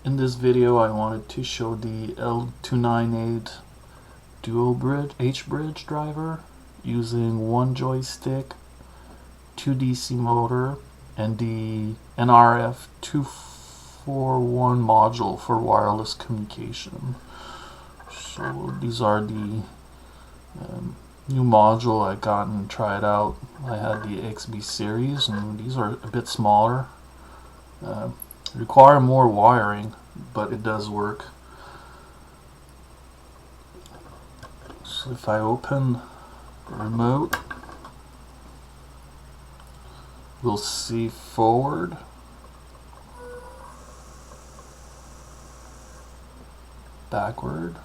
In this video I wanted to show the L298NDualHBrige driver using one joystick, 2 DC motor, and the NRF24L01 module for wireless communication. So these are the new module I got and tried out. I had the XB series, and these are a bit smaller. Require more wiring, but it does work. So if I open the remote, we'll see forward, backward,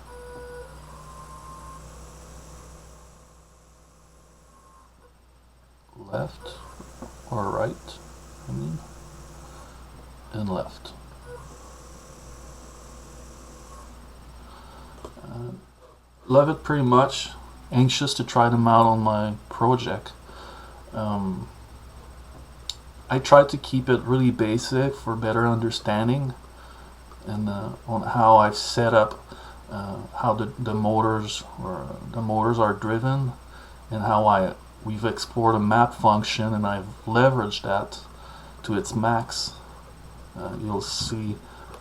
left or right, and left. Love it pretty much. Anxious to try them out on my project. I tried to keep it really basic for better understanding, and on how I've set up how the motors are driven, and how we've explored a map function, and I've leveraged that to its max. You'll see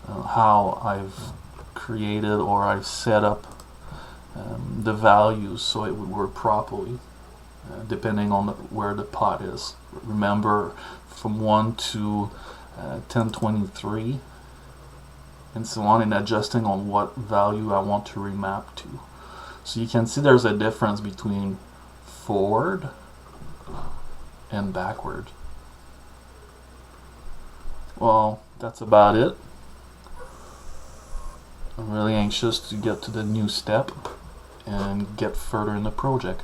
how I've created, or I've set up the values so it would work properly, depending on where the pot is. Remember, from 1 to 1023 and so on, and adjusting on what value I want to remap to. So you can see there's a difference between forward and backward. Well, that's about it. I'm really anxious to get to the new step and get further in the project.